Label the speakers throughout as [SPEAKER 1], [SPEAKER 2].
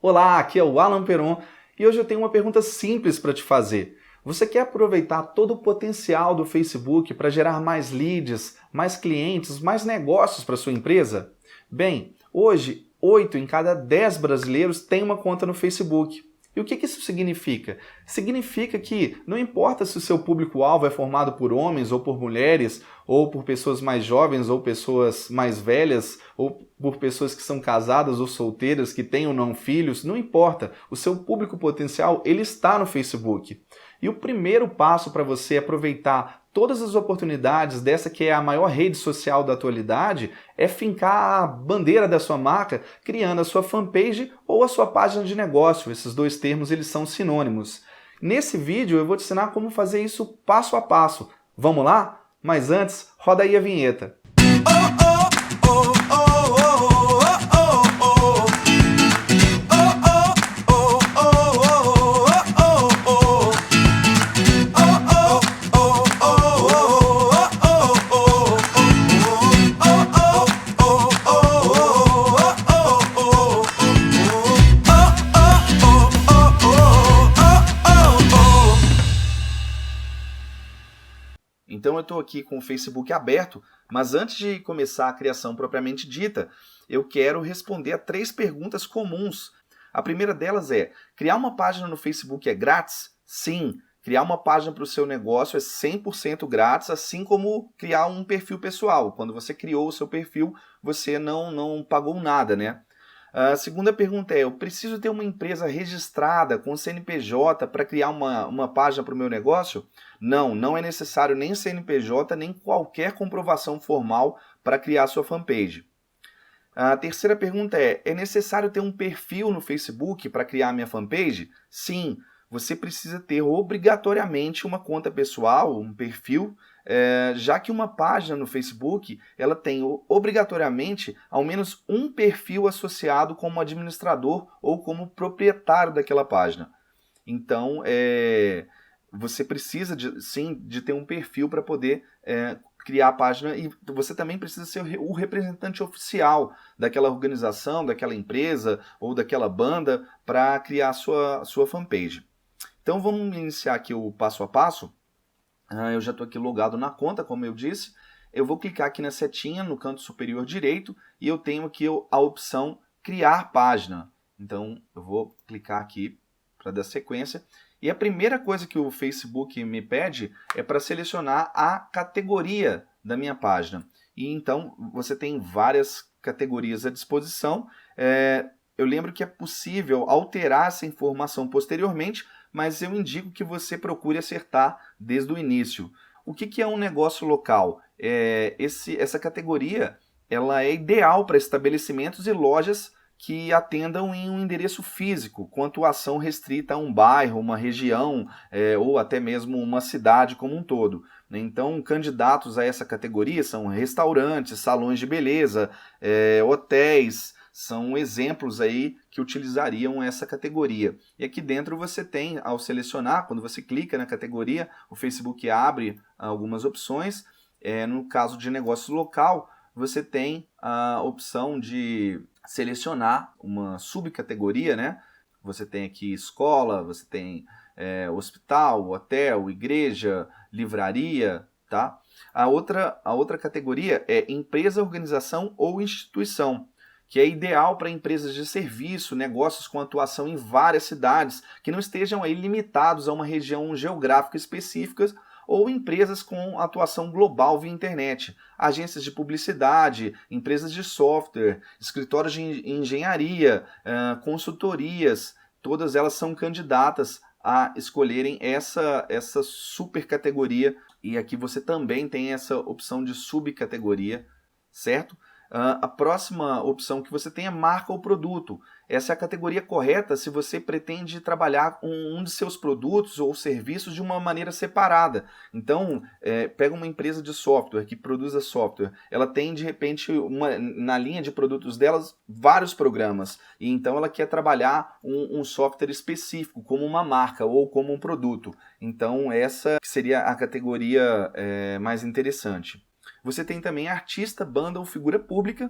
[SPEAKER 1] Olá, aqui é o Alan Peron e hoje eu tenho uma pergunta simples para te fazer. Você quer aproveitar todo o potencial do Facebook para gerar mais leads, mais clientes, mais negócios para sua empresa? Bem, hoje 8 em cada 10 brasileiros têm uma conta no Facebook. E o que isso significa? Significa que não importa se o seu público-alvo é formado por homens ou por mulheres, ou por pessoas mais jovens ou pessoas mais velhas, ou por pessoas que são casadas ou solteiras, que têm ou não filhos, não importa. O seu público potencial, ele está no Facebook. E o primeiro passo para você aproveitar todas as oportunidades dessa que é a maior rede social da atualidade é fincar a bandeira da sua marca criando a sua fanpage ou a sua página de negócio. Esses dois termos eles são sinônimos. Nesse vídeo eu vou te ensinar como fazer isso passo a passo. Vamos lá? Mas antes, roda aí a vinheta. Então eu estou aqui com o Facebook aberto, mas antes de começar a criação propriamente dita, eu quero responder a 3 perguntas comuns. A primeira delas é: criar uma página no Facebook é grátis? Sim. Criar uma página para o seu negócio é 100% grátis, assim como criar um perfil pessoal. Quando você criou o seu perfil, você não pagou nada, né? A segunda pergunta é: eu preciso ter uma empresa registrada com CNPJ para criar uma página para o meu negócio? Não é necessário nem CNPJ, nem qualquer comprovação formal para criar sua fanpage. A terceira pergunta é necessário ter um perfil no Facebook para criar a minha fanpage? Sim, você precisa ter obrigatoriamente uma conta pessoal, um perfil, já que uma página no Facebook ela tem obrigatoriamente ao menos um perfil associado como administrador ou como proprietário daquela página. Então, você precisa de ter um perfil para poder criar a página, e você também precisa ser o representante oficial daquela organização, daquela empresa ou daquela banda para criar a sua fanpage. Então vamos iniciar aqui o passo a passo. Eu já estou aqui logado na conta, como eu disse. Eu vou clicar aqui na setinha no canto superior direito e eu tenho aqui a opção criar página. Então eu vou clicar aqui para dar sequência. E a primeira coisa que o Facebook me pede é para selecionar a categoria da minha página. E então você tem várias categorias à disposição. Eu lembro que é possível alterar essa informação posteriormente, mas eu indico que você procure acertar desde o início. O que é um negócio local? Essa categoria ela é ideal para estabelecimentos e lojas que atendam em um endereço físico, com atuação restrita a um bairro, uma região ou até mesmo uma cidade como um todo. Então, candidatos a essa categoria são restaurantes, salões de beleza, hotéis, são exemplos aí que utilizariam essa categoria. E aqui dentro você tem, ao selecionar, quando você clica na categoria, o Facebook abre algumas opções. No caso de negócio local, você tem a opção de selecionar uma subcategoria, né? Você tem aqui escola, você tem hospital, hotel, igreja, livraria, tá? A outra categoria é empresa, organização ou instituição, que é ideal para empresas de serviço, negócios com atuação em várias cidades, que não estejam aí limitados a uma região geográfica específica, ou empresas com atuação global via internet, agências de publicidade, empresas de software, escritórios de engenharia, consultorias, todas elas são candidatas a escolherem essa super categoria, e aqui você também tem essa opção de subcategoria, certo? A próxima opção que você tem é marca ou produto. Essa é a categoria correta se você pretende trabalhar um de seus produtos ou serviços de uma maneira separada. Então, pega uma empresa de software que produza software. Ela tem, de repente, na linha de produtos delas, vários programas. E então ela quer trabalhar um software específico, como uma marca ou como um produto. Então, essa seria a categoria mais interessante. Você tem também artista, banda ou figura pública,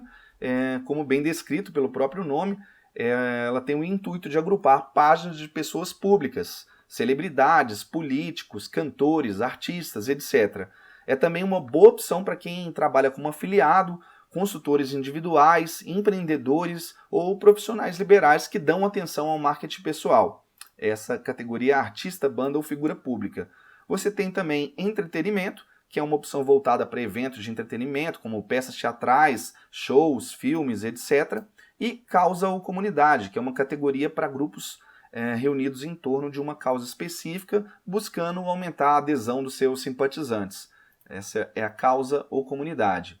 [SPEAKER 1] como bem descrito pelo próprio nome. ela tem o intuito de agrupar páginas de pessoas públicas, celebridades, políticos, cantores, artistas, etc. É também uma boa opção para quem trabalha como afiliado, consultores individuais, empreendedores ou profissionais liberais que dão atenção ao marketing pessoal. Essa categoria é artista, banda ou figura pública. Você tem também entretenimento, que é uma opção voltada para eventos de entretenimento, como peças teatrais, shows, filmes, etc. E causa ou comunidade, que é uma categoria para grupos reunidos em torno de uma causa específica, buscando aumentar a adesão dos seus simpatizantes. Essa é a causa ou comunidade.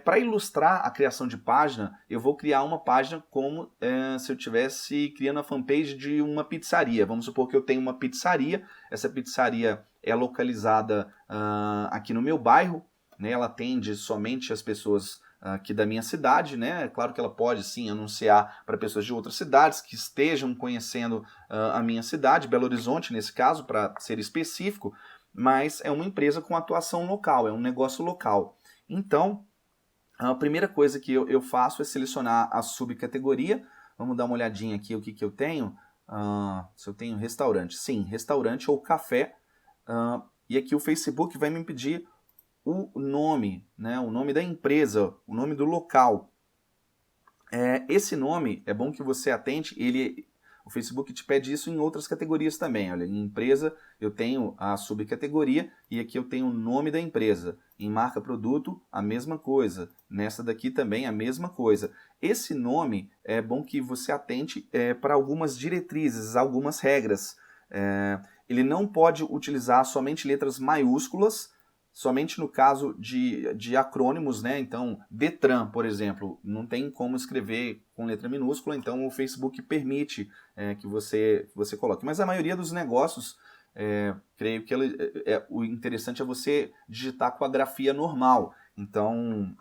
[SPEAKER 1] Para ilustrar a criação de página, eu vou criar uma página como se eu estivesse criando a fanpage de uma pizzaria. Vamos supor que eu tenho uma pizzaria, essa pizzaria é localizada aqui no meu bairro, né? Ela atende somente as pessoas aqui da minha cidade, né? É claro que ela pode sim anunciar para pessoas de outras cidades que estejam conhecendo a minha cidade, Belo Horizonte nesse caso, para ser específico, mas é uma empresa com atuação local, é um negócio local. Então, a primeira coisa que eu faço é selecionar a subcategoria. Vamos dar uma olhadinha aqui o que eu tenho. Se eu tenho restaurante. Sim, restaurante ou café. E aqui o Facebook vai me pedir o nome, né? O nome da empresa, o nome do local. Esse nome, é bom que você atente, o Facebook te pede isso em outras categorias também. Olha, em empresa eu tenho a subcategoria e aqui eu tenho o nome da empresa. Em marca produto, a mesma coisa. Nessa daqui também a mesma coisa. Esse nome é bom que você atente para algumas diretrizes, algumas regras. Ele não pode utilizar somente letras maiúsculas, somente no caso de acrônimos, né? Então, Detran, por exemplo, não tem como escrever com letra minúscula, então o Facebook permite que você coloque. Mas a maioria dos negócios, creio que o interessante é você digitar com a grafia normal. Então,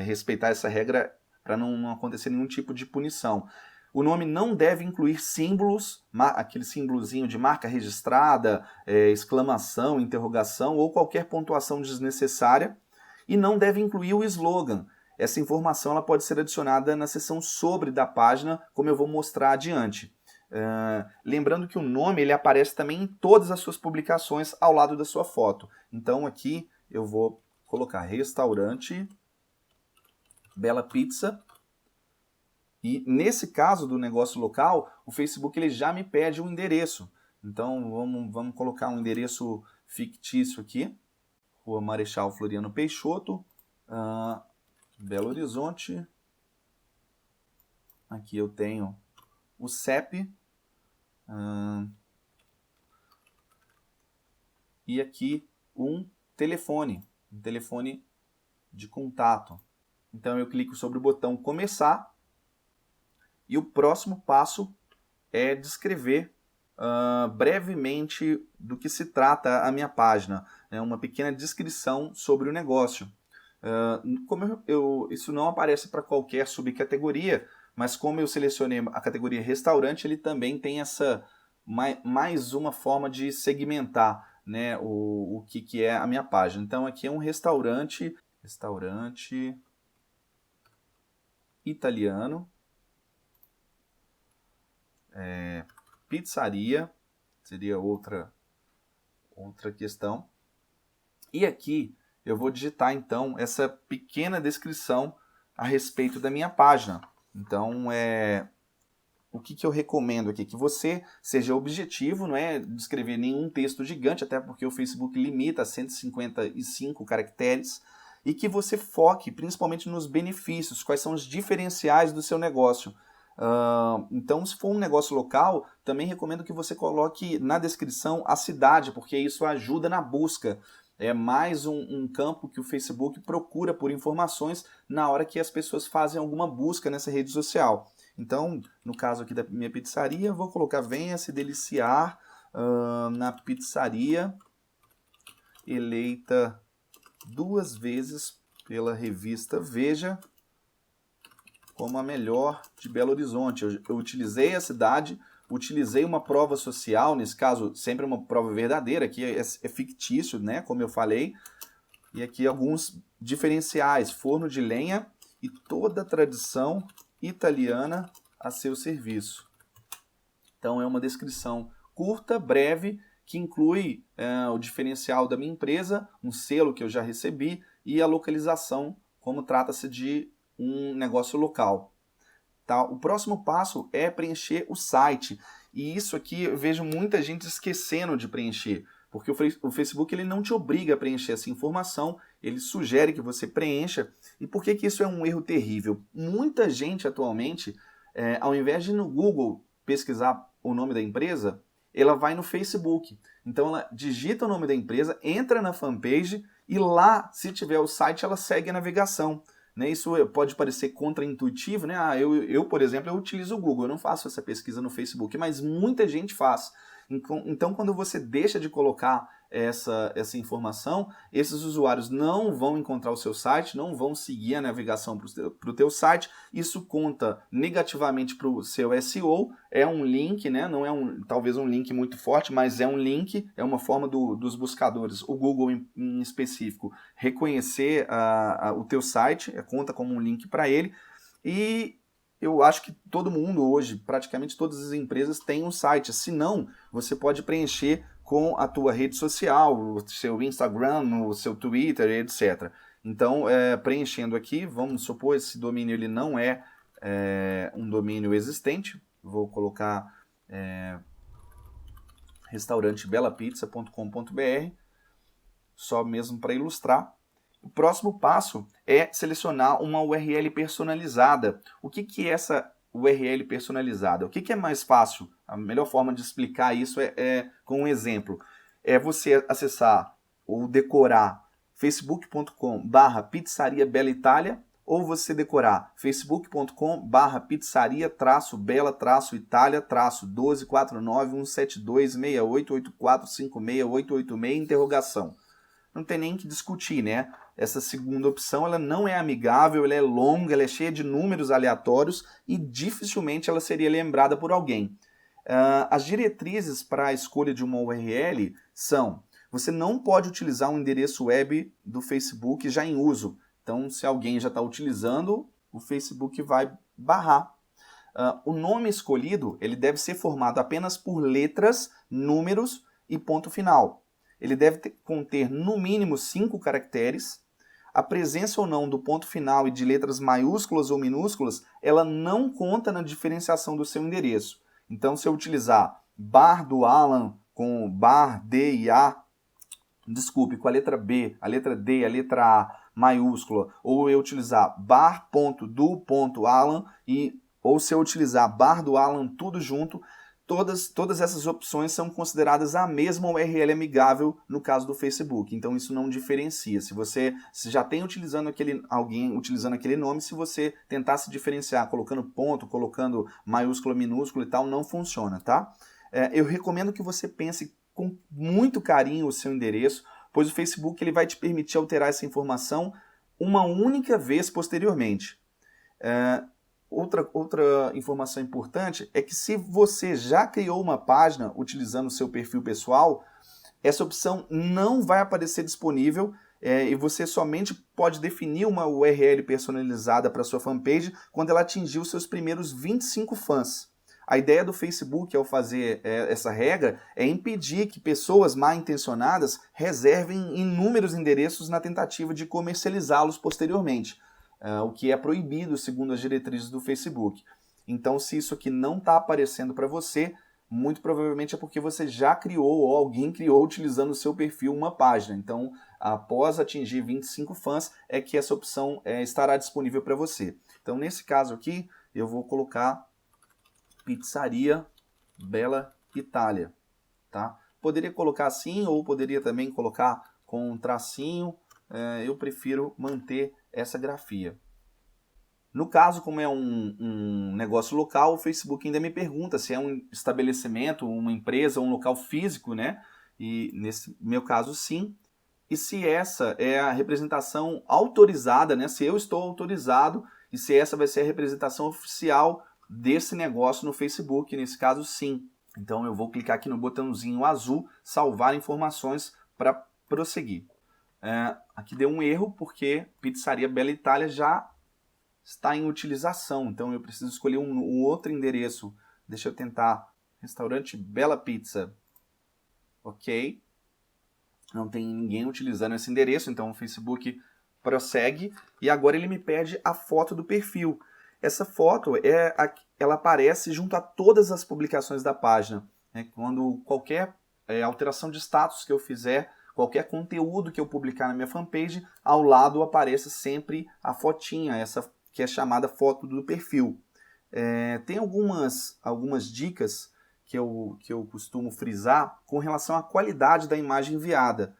[SPEAKER 1] respeitar essa regra para não acontecer nenhum tipo de punição. O nome não deve incluir símbolos, aquele símbolozinho de marca registrada, exclamação, interrogação ou qualquer pontuação desnecessária. E não deve incluir o slogan. Essa informação ela pode ser adicionada na seção sobre da página, como eu vou mostrar adiante. Lembrando que o nome ele aparece também em todas as suas publicações ao lado da sua foto. Então aqui eu vou colocar restaurante Bela Pizza. E nesse caso do negócio local, o Facebook ele já me pede um endereço. Então vamos colocar um endereço fictício aqui. Rua Marechal Floriano Peixoto, Belo Horizonte. Aqui eu tenho o CEP. E aqui um telefone de contato. Então eu clico sobre o botão começar. E o próximo passo é descrever brevemente do que se trata a minha página. Uma pequena descrição sobre o negócio. Isso não aparece para qualquer subcategoria, mas como eu selecionei a categoria restaurante, ele também tem essa mais uma forma de segmentar, né, o que é a minha página. Então aqui é um restaurante italiano. Pizzaria seria outra questão. E aqui eu vou digitar então essa pequena descrição a respeito da minha página. Então o que eu recomendo aqui? Que você seja objetivo, não é descrever nenhum texto gigante, até porque o Facebook limita a 155 caracteres, e que você foque principalmente nos benefícios, quais são os diferenciais do seu negócio. Então, se for um negócio local, também recomendo que você coloque na descrição a cidade, porque isso ajuda na busca. É mais um campo que o Facebook procura por informações na hora que as pessoas fazem alguma busca nessa rede social. Então, no caso aqui da minha pizzaria, eu vou colocar venha se deliciar na pizzaria eleita 2 vezes pela revista Veja como a melhor de Belo Horizonte. Eu utilizei a cidade, utilizei uma prova social, nesse caso sempre uma prova verdadeira, aqui é fictício, né, como eu falei, e aqui alguns diferenciais, forno de lenha e toda a tradição italiana a seu serviço. Então é uma descrição curta, breve, que inclui o diferencial da minha empresa, um selo que eu já recebi e a localização, como trata-se de um negócio local. Tá? O próximo passo é preencher o site. E isso aqui eu vejo muita gente esquecendo de preencher, porque o Facebook ele não te obriga a preencher essa informação, ele sugere que você preencha. E por que isso é um erro terrível? Muita gente atualmente, ao invés de ir no Google pesquisar o nome da empresa, ela vai no Facebook. Então ela digita o nome da empresa, entra na fanpage e lá, se tiver o site, ela segue a navegação. Né? Isso pode parecer contraintuitivo, né? Eu, por exemplo, eu utilizo o Google, eu não faço essa pesquisa no Facebook, mas muita gente faz. Então, quando você deixa de colocar essa informação, esses usuários não vão encontrar o seu site, não vão seguir a navegação para o teu site. Isso conta negativamente para o seu SEO. É um link, né? Não é talvez um link muito forte, mas é um link, é uma forma dos buscadores, o Google em específico, reconhecer o teu site, conta como um link para ele. E eu acho que todo mundo hoje, praticamente todas as empresas têm um site. Se não, você pode preencher com a tua rede social, o seu Instagram, o seu Twitter, etc. Então, preenchendo aqui, vamos supor esse domínio ele não é um domínio existente. Vou colocar restaurantebelapizza.com.br, só mesmo para ilustrar. O próximo passo é selecionar uma URL personalizada. O que é essa URL personalizada? O que é mais fácil? A melhor forma de explicar isso é com um exemplo. É você acessar ou decorar facebook.com/pizzaria Bela Itália ou você decorar facebook.com/pizzaria-bela-Itália-172-172-6884-56-886 interrogação. Não tem nem que discutir, né? Essa segunda opção ela não é amigável, ela é longa, ela é cheia de números aleatórios e dificilmente ela seria lembrada por alguém. As diretrizes para a escolha de uma URL são: você não pode utilizar um endereço web do Facebook já em uso. Então, se alguém já está utilizando, o Facebook vai barrar. O nome escolhido ele deve ser formado apenas por letras, números e ponto final. Ele deve conter no mínimo 5 caracteres. A presença ou não do ponto final e de letras maiúsculas ou minúsculas, ela não conta na diferenciação do seu endereço. Então, se eu utilizar bar do Alan com bar D e A, com a letra B, a letra D e a letra A maiúscula, ou eu utilizar bar.do.alan ou se eu utilizar bar do Alan tudo junto, todas essas opções são consideradas a mesma URL amigável no caso do Facebook. Então isso não diferencia. Se já tem alguém utilizando aquele nome, se você tentar se diferenciar colocando ponto, colocando maiúsculo, minúsculo e tal, não funciona, tá? Eu recomendo que você pense com muito carinho o seu endereço, pois o Facebook ele vai te permitir alterar essa informação uma única vez posteriormente. Outra informação importante é que se você já criou uma página utilizando o seu perfil pessoal, essa opção não vai aparecer disponível e você somente pode definir uma URL personalizada para sua fanpage quando ela atingir os seus primeiros 25 fãs. A ideia do Facebook ao fazer essa regra é impedir que pessoas mal intencionadas reservem inúmeros endereços na tentativa de comercializá-los posteriormente. O que é proibido segundo as diretrizes do Facebook. Então, se isso aqui não está aparecendo para você, muito provavelmente é porque você já criou ou alguém criou utilizando o seu perfil uma página. Então, após atingir 25 fãs, é que essa opção estará disponível para você. Então, nesse caso aqui, eu vou colocar Pizzaria Bela Itália. Tá? Poderia colocar assim ou poderia também colocar com um tracinho. Eu prefiro manter essa grafia. No caso, como é um negócio local, o Facebook ainda me pergunta se é um estabelecimento, uma empresa, um local físico, né? E nesse meu caso, sim. E se essa é a representação autorizada, né? Se eu estou autorizado e se essa vai ser a representação oficial desse negócio no Facebook, nesse caso, sim. Então eu vou clicar aqui no botãozinho azul, salvar informações para prosseguir. Aqui deu um erro porque Pizzaria Bela Itália já está em utilização, então eu preciso escolher um outro endereço. Deixa eu tentar, restaurante Bela Pizza. Ok, não tem ninguém utilizando esse endereço, então o Facebook prossegue e agora ele me pede a foto do perfil. Essa foto ela aparece junto a todas as publicações da página, né? Quando qualquer alteração de status que eu fizer, qualquer conteúdo que eu publicar na minha fanpage, ao lado aparece sempre a fotinha, essa que é chamada foto do perfil. Tem algumas dicas que eu costumo frisar com relação à qualidade da imagem enviada.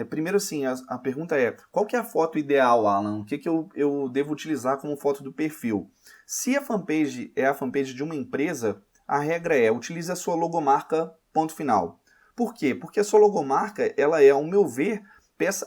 [SPEAKER 1] Primeiro, assim, a pergunta é, qual que é a foto ideal, Alan? O que eu devo utilizar como foto do perfil? Se a fanpage é a fanpage de uma empresa, a regra é, utilize a sua logomarca, ponto final. Por quê? Porque a sua logomarca, ela é, ao meu ver,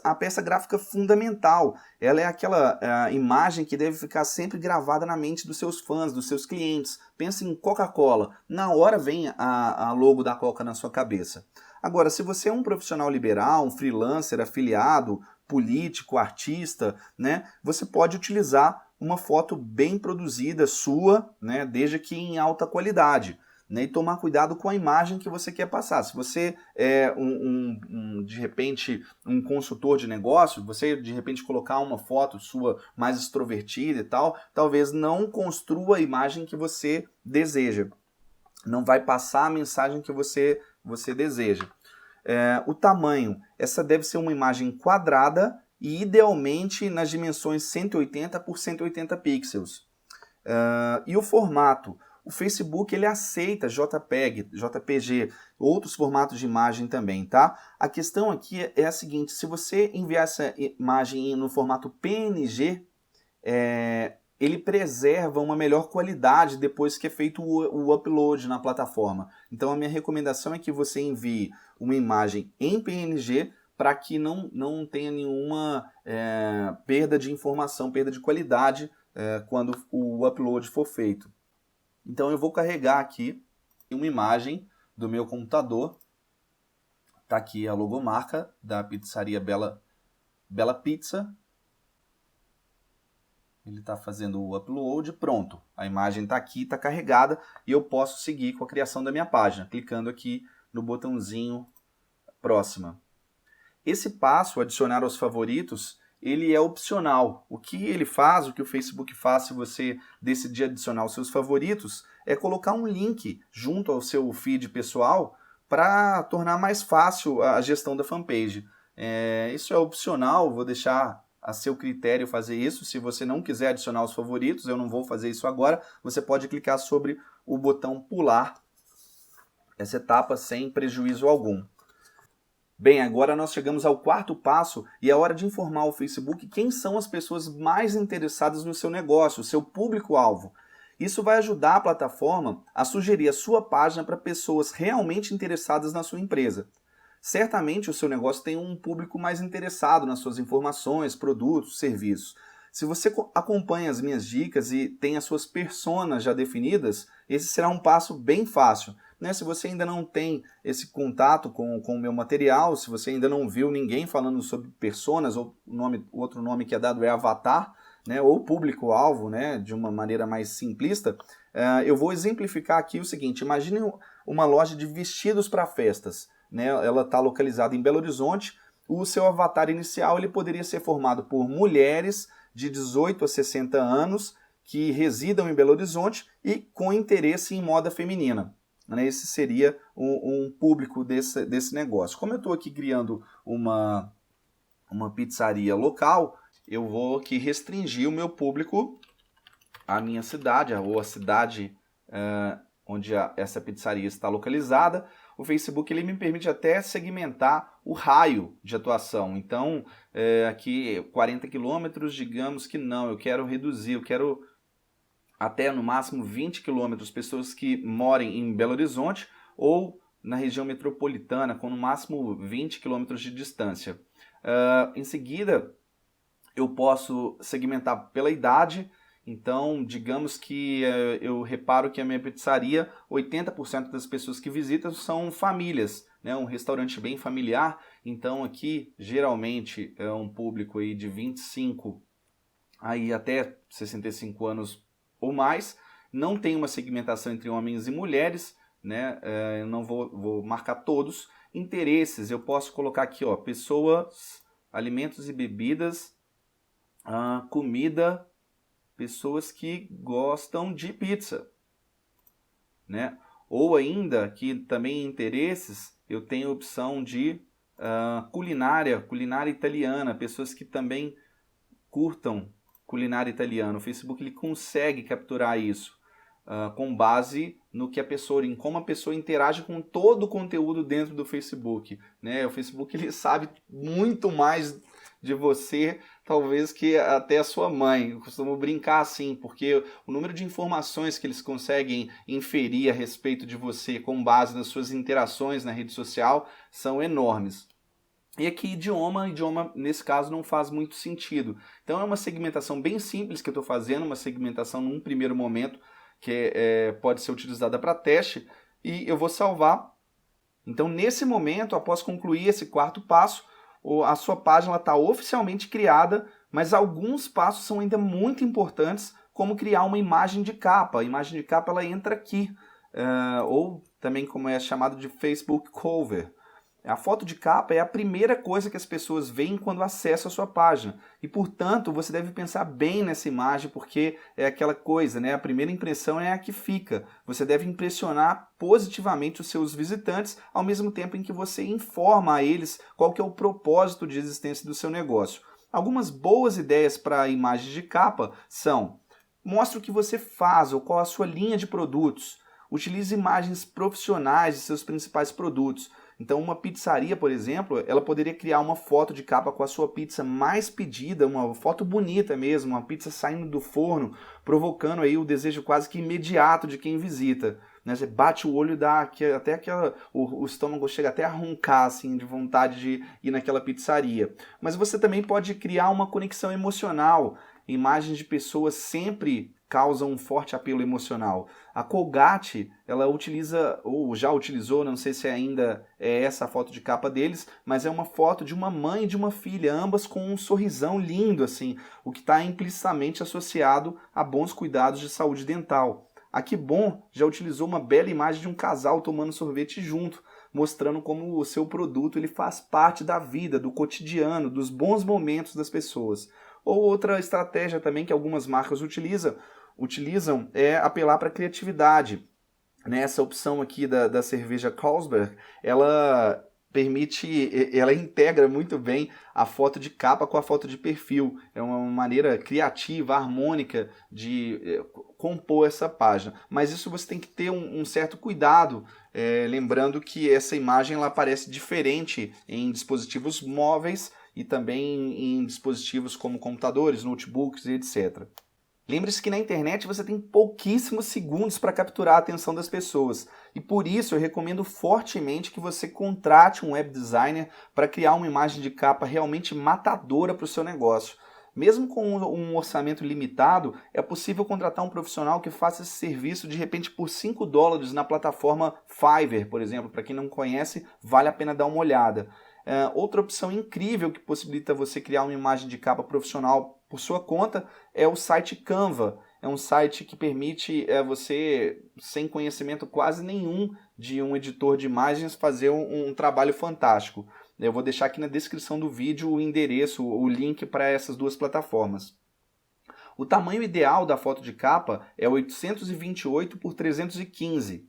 [SPEAKER 1] a peça gráfica fundamental. Ela é aquela imagem que deve ficar sempre gravada na mente dos seus fãs, dos seus clientes. Pensa em Coca-Cola. Na hora vem a logo da Coca na sua cabeça. Agora, se você é um profissional liberal, um freelancer, afiliado, político, artista, né, você pode utilizar uma foto bem produzida sua, né, desde que em alta qualidade. Né, e tomar cuidado com a imagem que você quer passar. Se você é de repente, um consultor de negócio, você de repente colocar uma foto sua mais extrovertida e tal, talvez não construa a imagem que você deseja. Não vai passar a mensagem que você deseja. O tamanho, essa deve ser uma imagem quadrada e idealmente nas dimensões 180 por 180 pixels. E o formato, o Facebook ele aceita JPEG, JPG, outros formatos de imagem também, tá? A questão aqui é a seguinte, se você enviar essa imagem no formato PNG, ele preserva uma melhor qualidade depois que é feito o upload na plataforma. Então a minha recomendação é que você envie uma imagem em PNG para que não tenha nenhuma perda de informação, perda de qualidade quando o upload for feito. Então eu vou carregar aqui uma imagem do meu computador. Está aqui a logomarca da pizzaria Bela Pizza. Ele está fazendo o upload, pronto. A imagem está aqui, está carregada e eu posso seguir com a criação da minha página, clicando aqui no botãozinho próxima. Esse passo, adicionar aos favoritos, ele é opcional. O que ele faz, o que o Facebook faz se você decidir adicionar os seus favoritos, é colocar um link junto ao seu feed pessoal para tornar mais fácil a gestão da fanpage. Isso é opcional, vou deixar a seu critério fazer isso. Se você não quiser adicionar os favoritos, eu não vou fazer isso agora, você pode clicar sobre o botão pular essa etapa sem prejuízo algum. Bem, agora nós chegamos ao quarto passo e é hora de informar ao Facebook quem são as pessoas mais interessadas no seu negócio, o seu público-alvo. Isso vai ajudar a plataforma a sugerir a sua página para pessoas realmente interessadas na sua empresa. Certamente o seu negócio tem um público mais interessado nas suas informações, produtos, serviços. Se você acompanha as minhas dicas e tem as suas personas já definidas, esse será um passo bem fácil. Se você ainda não tem esse contato com o meu material, se você ainda não viu ninguém falando sobre personas, ou outro nome que é dado é avatar, ou público-alvo, de uma maneira mais simplista, eu vou exemplificar aqui o seguinte: imagine uma loja de vestidos para festas. Ela está localizada em Belo Horizonte. O seu avatar inicial ele poderia ser formado por mulheres de 18 a 60 anos que residam em Belo Horizonte e com interesse em moda feminina. Esse seria um público desse negócio. Como eu estou aqui criando uma pizzaria local, eu vou aqui restringir o meu público à minha cidade, ou à cidade onde essa pizzaria está localizada. O Facebook ele me permite até segmentar o raio de atuação. Então, aqui 40 quilômetros, digamos que não, eu quero reduzir, eu quero até no máximo 20 quilômetros, pessoas que morem em Belo Horizonte ou na região metropolitana, com no máximo 20 quilômetros de distância. Em seguida, eu posso segmentar pela idade. Então, digamos que eu reparo que a minha pizzaria, 80% das pessoas que visitam são famílias, um restaurante bem familiar. Então, aqui, geralmente, é um público aí de 25 aí até 65 anos ou mais, não tem uma segmentação entre homens e mulheres, né? Eu não vou marcar todos. Interesses, eu posso colocar aqui, ó, pessoas, alimentos e bebidas, comida, pessoas que gostam de pizza, né? Ou ainda, que também interesses, eu tenho a opção de culinária italiana, pessoas que também curtam culinária italiana. O Facebook ele consegue capturar isso com base no que a pessoa, em como a pessoa interage com todo o conteúdo dentro do Facebook, né? O Facebook ele sabe muito mais de você, talvez, que até a sua mãe. Eu costumo brincar assim, porque o número de informações que eles conseguem inferir a respeito de você com base nas suas interações na rede social são enormes. E aqui idioma nesse caso não faz muito sentido. Então é uma segmentação bem simples que eu estou fazendo, uma segmentação num primeiro momento que pode ser utilizada para teste, e eu vou salvar. Então nesse momento, após concluir esse quarto passo, a sua página está oficialmente criada, mas alguns passos são ainda muito importantes, como criar uma imagem de capa. A imagem de capa ela entra aqui, ou também como é chamado de Facebook Cover. A foto de capa é a primeira coisa que as pessoas veem quando acessam a sua página. E, portanto, você deve pensar bem nessa imagem, porque é aquela coisa, né? A primeira impressão é a que fica. Você deve impressionar positivamente os seus visitantes, ao mesmo tempo em que você informa a eles qual que é o propósito de existência do seu negócio. Algumas boas ideias para imagens de capa são: mostre o que você faz ou qual a sua linha de produtos. Utilize imagens profissionais de seus principais produtos. Então uma pizzaria, por exemplo, ela poderia criar uma foto de capa com a sua pizza mais pedida, uma foto bonita mesmo, uma pizza saindo do forno, provocando aí o desejo quase que imediato de quem visita. Né? Você bate o olho e dá até o estômago chega até a roncar assim, de vontade de ir naquela pizzaria. Mas você também pode criar uma conexão emocional. Imagens de pessoas sempre causam um forte apelo emocional. A Colgate, ela utiliza, ou já utilizou, não sei se ainda é essa a foto de capa deles, mas é uma foto de uma mãe e de uma filha, ambas com um sorrisão lindo, assim, o que está implicitamente associado a bons cuidados de saúde dental. A Que Bom já utilizou uma bela imagem de um casal tomando sorvete junto, mostrando como o seu produto ele faz parte da vida, do cotidiano, dos bons momentos das pessoas. Ou outra estratégia também que algumas marcas utilizam é apelar para a criatividade. Nessa opção aqui da cerveja Carlsberg, ela ela integra muito bem a foto de capa com a foto de perfil. É uma maneira criativa, harmônica de compor essa página. Mas isso você tem que ter um certo cuidado, lembrando que essa imagem ela aparece diferente em dispositivos móveis e também em dispositivos como computadores, notebooks e etc. Lembre-se que na internet você tem pouquíssimos segundos para capturar a atenção das pessoas, e por isso eu recomendo fortemente que você contrate um web designer para criar uma imagem de capa realmente matadora para o seu negócio. Mesmo com um orçamento limitado, é possível contratar um profissional que faça esse serviço de repente por $5 na plataforma Fiverr, por exemplo. Para quem não conhece, vale a pena dar uma olhada. Outra opção incrível que possibilita você criar uma imagem de capa profissional por sua conta é o site Canva. É um site que permite você, sem conhecimento quase nenhum de um editor de imagens, fazer um trabalho fantástico. Eu vou deixar aqui na descrição do vídeo o endereço, o link para essas duas plataformas. O tamanho ideal da foto de capa é 828 por 315.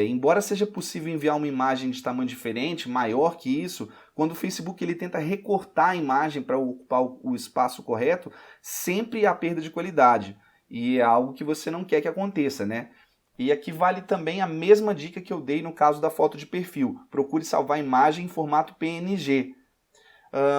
[SPEAKER 1] Embora seja possível enviar uma imagem de tamanho diferente, maior que isso, quando o Facebook ele tenta recortar a imagem para ocupar o espaço correto, sempre há perda de qualidade. E é algo que você não quer que aconteça, né? E aqui vale também a mesma dica que eu dei no caso da foto de perfil. Procure salvar a imagem em formato PNG.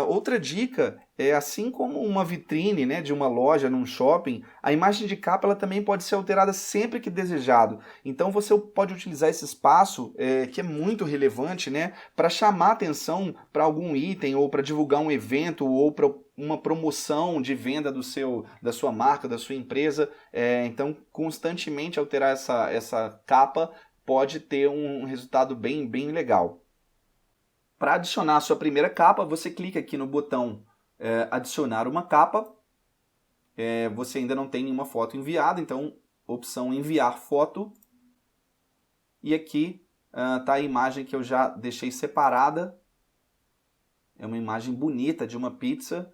[SPEAKER 1] Outra dica é, assim como uma vitrine, né, de uma loja num shopping, a imagem de capa ela também pode ser alterada sempre que desejado. Então você pode utilizar esse espaço, que é muito relevante, né, para chamar atenção para algum item, ou para divulgar um evento, ou para uma promoção de venda da sua marca, da sua empresa. Então, constantemente alterar essa capa pode ter um resultado bem, bem legal. Para adicionar a sua primeira capa, você clica aqui no botão adicionar uma capa. você ainda não tem nenhuma foto enviada, então opção enviar foto. E aqui está a imagem que eu já deixei separada. É uma imagem bonita de uma pizza.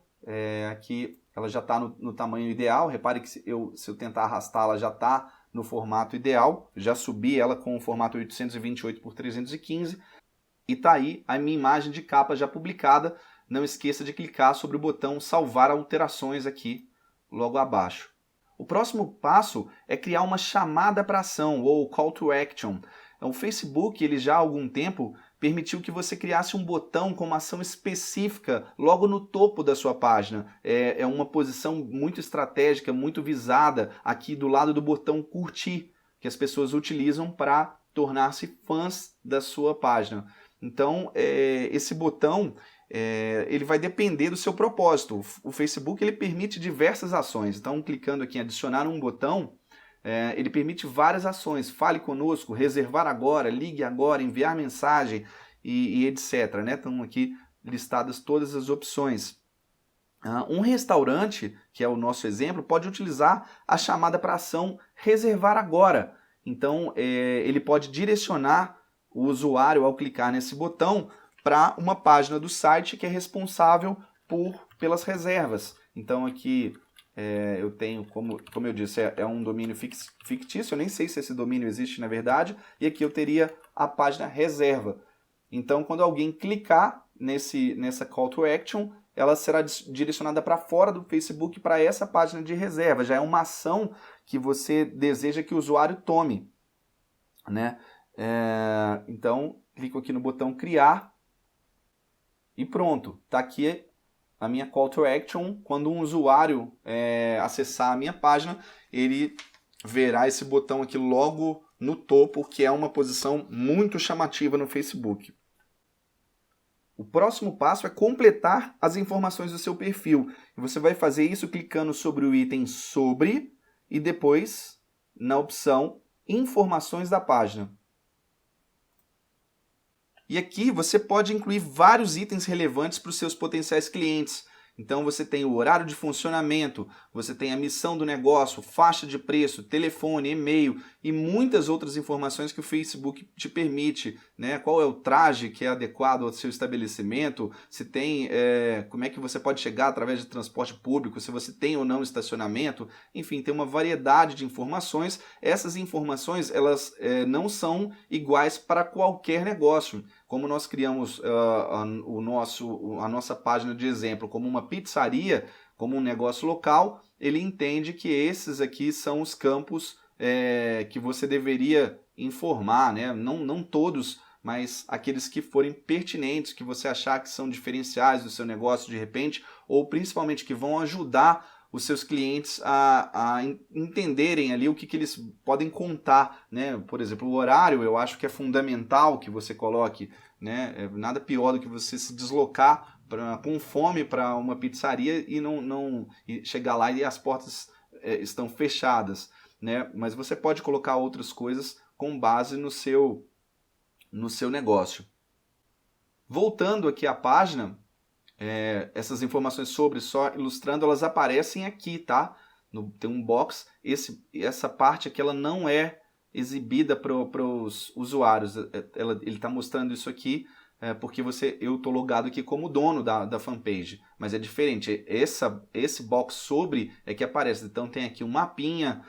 [SPEAKER 1] Aqui ela já está no tamanho ideal. Repare que se eu tentar arrastar, ela já está no formato ideal. Já subi ela com o formato 828 por 315. E está aí a minha imagem de capa já publicada. Não esqueça de clicar sobre o botão salvar alterações aqui logo abaixo. O próximo passo é criar uma chamada para ação, ou call to action. O Facebook, ele já há algum tempo, permitiu que você criasse um botão com uma ação específica logo no topo da sua página. É uma posição muito estratégica, muito visada, aqui do lado do botão curtir, que as pessoas utilizam para tornar-se fãs da sua página. Então, esse botão ele vai depender do seu propósito. O Facebook ele permite diversas ações. Então, clicando aqui em adicionar um botão, ele permite várias ações. Fale conosco, reservar agora, ligue agora, enviar mensagem e etc. Né? Estão aqui listadas todas as opções. Um restaurante, que é o nosso exemplo, pode utilizar a chamada para ação reservar agora. Então, ele pode direcionar o usuário, ao clicar nesse botão, para uma página do site que é responsável pelas reservas. Então aqui eu tenho, como eu disse, é um domínio fictício, eu nem sei se esse domínio existe na verdade, e aqui eu teria a página reserva. Então quando alguém clicar nessa call to action, ela será direcionada para fora do Facebook para essa página de reserva. Já é uma ação que você deseja que o usuário tome, né? Então clico aqui no botão criar. E pronto, está aqui a minha call to action. Quando um usuário acessar a minha página, ele verá esse botão aqui logo no topo, que é uma posição muito chamativa no Facebook. O próximo passo é completar as informações do seu perfil. E você vai fazer isso clicando sobre o item sobre e depois na opção informações da página. E aqui você pode incluir vários itens relevantes para os seus potenciais clientes. Então você tem o horário de funcionamento, você tem a missão do negócio, faixa de preço, telefone, e-mail e muitas outras informações que o Facebook te permite, né? Qual é o traje que é adequado ao seu estabelecimento, se tem, como é que você pode chegar através de transporte público, se você tem ou não estacionamento, enfim, tem uma variedade de informações. Essas informações elas não são iguais para qualquer negócio. Como nós criamos a nossa página de exemplo como uma pizzaria, como um negócio local, ele entende que esses aqui são os campos que você deveria informar, né? Não todos, mas aqueles que forem pertinentes, que você achar que são diferenciais do seu negócio de repente, ou principalmente que vão ajudar os seus clientes a entenderem ali o que eles podem contar, né? Por exemplo, o horário eu acho que é fundamental que você coloque, né? Nada pior do que você se deslocar com fome para uma pizzaria e não chegar lá e as portas estão fechadas, né? Mas você pode colocar outras coisas com base no seu negócio. Voltando aqui à página, essas informações sobre só ilustrando, elas aparecem aqui, tá? Tem um box, essa parte aqui ela não é exibida para os usuários, ele está mostrando isso aqui porque eu estou logado aqui como dono da fanpage, mas é diferente, esse box sobre é que aparece. Então tem aqui um mapinha,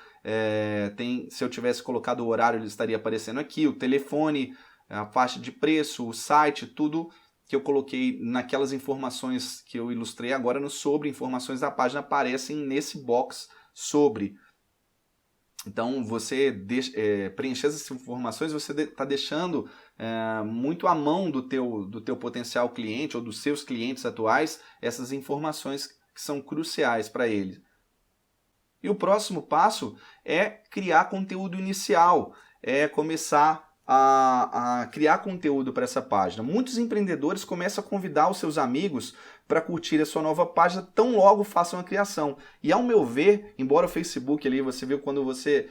[SPEAKER 1] se eu tivesse colocado o horário ele estaria aparecendo aqui, o telefone, a faixa de preço, o site, tudo que eu coloquei naquelas informações que eu ilustrei agora no sobre, informações da página aparecem nesse box sobre. Então, você preencher essas informações, você está deixando muito à mão do teu potencial cliente ou dos seus clientes atuais essas informações que são cruciais para ele. E o próximo passo é criar conteúdo inicial, é começar a criar conteúdo para essa página. Muitos empreendedores começam a convidar os seus amigos para curtir a sua nova página tão logo façam a criação. E ao meu ver, embora o Facebook ali, você viu quando você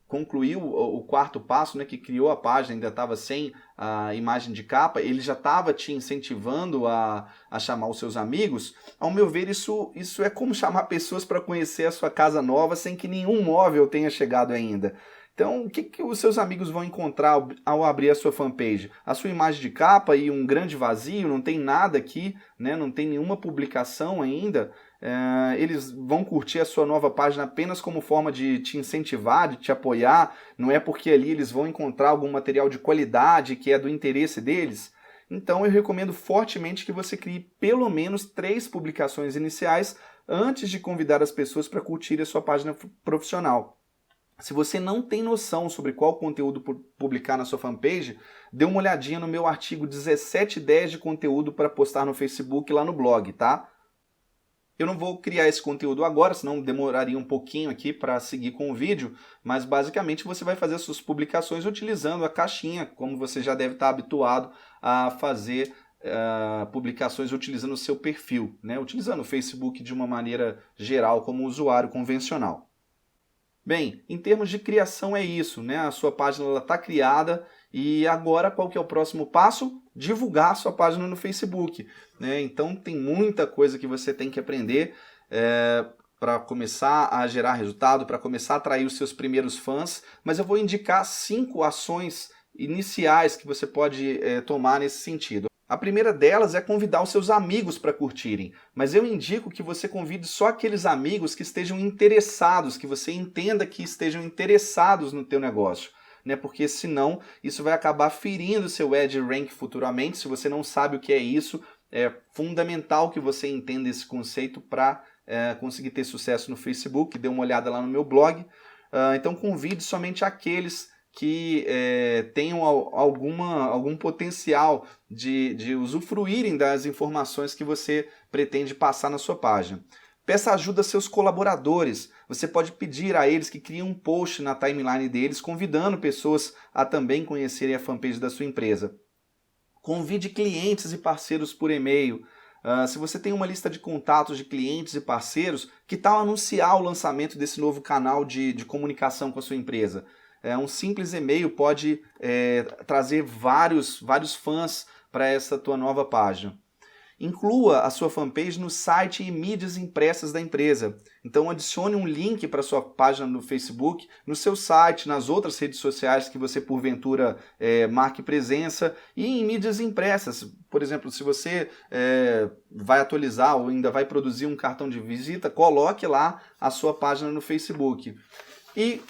[SPEAKER 1] concluiu o quarto passo, né, que criou a página, ainda estava sem a imagem de capa, ele já estava te incentivando a chamar os seus amigos, ao meu ver, isso é como chamar pessoas para conhecer a sua casa nova sem que nenhum móvel tenha chegado ainda. Então, o que os seus amigos vão encontrar ao abrir a sua fanpage? A sua imagem de capa e um grande vazio, não tem nada aqui, né? Não tem nenhuma publicação ainda. Eles vão curtir a sua nova página apenas como forma de te incentivar, de te apoiar. Não é porque ali eles vão encontrar algum material de qualidade que é do interesse deles. Então, eu recomendo fortemente que você crie pelo menos 3 publicações iniciais antes de convidar as pessoas para curtir a sua página profissional. Se você não tem noção sobre qual conteúdo publicar na sua fanpage, dê uma olhadinha no meu artigo 17 ideias de conteúdo para postar no Facebook lá no blog, tá? Eu não vou criar esse conteúdo agora, senão demoraria um pouquinho aqui para seguir com o vídeo, mas basicamente você vai fazer suas publicações utilizando a caixinha, como você já deve estar habituado a fazer publicações utilizando o seu perfil, né? Utilizando o Facebook de uma maneira geral como usuário convencional. Bem, em termos de criação é isso, né? A sua página está criada e agora qual que é o próximo passo? Divulgar a sua página no Facebook, né? Então tem muita coisa que você tem que aprender para começar a gerar resultado, para começar a atrair os seus primeiros fãs, mas eu vou indicar 5 ações iniciais que você pode tomar nesse sentido. A primeira delas é convidar os seus amigos para curtirem, mas eu indico que você convide só aqueles amigos que estejam interessados, que você entenda que estejam interessados no teu negócio, né? Porque senão isso vai acabar ferindo o seu EdRank futuramente. Se você não sabe o que é isso, é fundamental que você entenda esse conceito para conseguir ter sucesso no Facebook. Dê uma olhada lá no meu blog. Então convide somente aqueles que tenham algum potencial de usufruírem das informações que você pretende passar na sua página. Peça ajuda a seus colaboradores. Você pode pedir a eles que criem um post na timeline deles, convidando pessoas a também conhecerem a fanpage da sua empresa. Convide clientes e parceiros por e-mail. Se você tem uma lista de contatos de clientes e parceiros, que tal anunciar o lançamento desse novo canal de comunicação com a sua empresa? Um simples e-mail pode trazer vários fãs para essa tua nova página. Inclua a sua fanpage no site e mídias impressas da empresa. Então adicione um link para a sua página no Facebook, no seu site, nas outras redes sociais que você porventura marque presença e em mídias impressas. Por exemplo, se você vai atualizar ou ainda vai produzir um cartão de visita, coloque lá a sua página no Facebook. E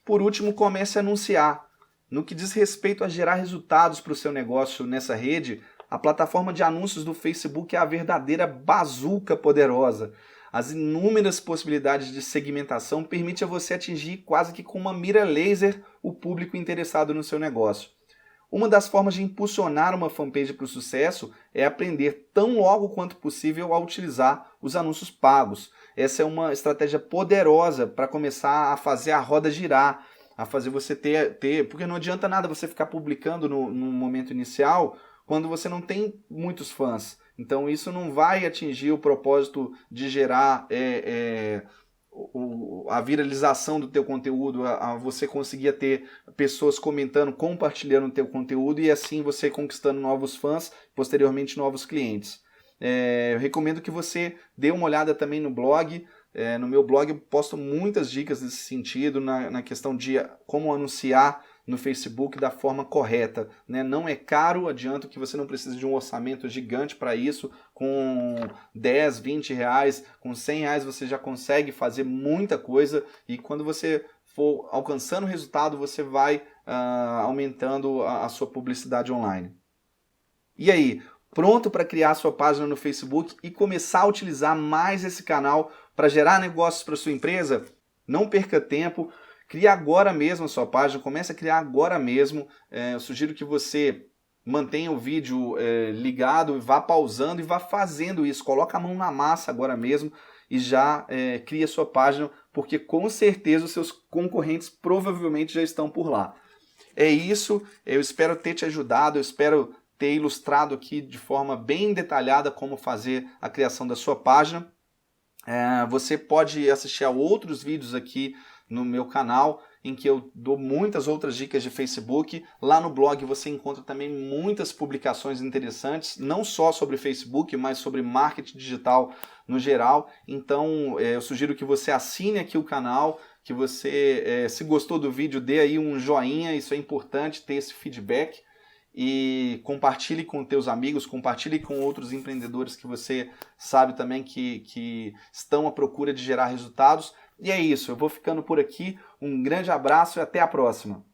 [SPEAKER 1] por último, comece a anunciar. No que diz respeito a gerar resultados para o seu negócio nessa rede, a plataforma de anúncios do Facebook é a verdadeira bazuca poderosa. As inúmeras possibilidades de segmentação permitem a você atingir quase que com uma mira laser o público interessado no seu negócio. Uma das formas de impulsionar uma fanpage para o sucesso é aprender tão logo quanto possível a utilizar os anúncios pagos. Essa é uma estratégia poderosa para começar a fazer a roda girar, a fazer você ter... Porque não adianta nada você ficar publicando no momento inicial quando você não tem muitos fãs. Então isso não vai atingir o propósito de gerar a viralização do teu conteúdo, a você conseguir ter pessoas comentando, compartilhando o teu conteúdo e assim você conquistando novos fãs, posteriormente novos clientes. Eu recomendo que você dê uma olhada também no blog. No meu blog eu posto muitas dicas nesse sentido, na questão de como anunciar no Facebook da forma correta, né? Não é caro, adianto que você não precisa de um orçamento gigante para isso. Com 10, 20 reais, com 100 reais você já consegue fazer muita coisa e quando você for alcançando o resultado você vai aumentando a sua publicidade online. E aí, pronto para criar sua página no Facebook e começar a utilizar mais esse canal para gerar negócios para sua empresa? Não perca tempo. Crie agora mesmo a sua página, comece a criar agora mesmo. Eu sugiro que você mantenha o vídeo ligado, vá pausando e vá fazendo isso. Coloca a mão na massa agora mesmo e já crie a sua página, porque com certeza os seus concorrentes provavelmente já estão por lá. É isso, eu espero ter te ajudado, eu espero ter ilustrado aqui de forma bem detalhada como fazer a criação da sua página. Você pode assistir a outros vídeos aqui no meu canal, em que eu dou muitas outras dicas de Facebook. Lá no blog você encontra também muitas publicações interessantes, não só sobre Facebook, mas sobre marketing digital no geral. Então eu sugiro que você assine aqui o canal, que você, se gostou do vídeo, dê aí um joinha, isso é importante, ter esse feedback. E compartilhe com teus amigos, compartilhe com outros empreendedores que você sabe também que estão à procura de gerar resultados. E é isso, eu vou ficando por aqui. Um grande abraço e até a próxima.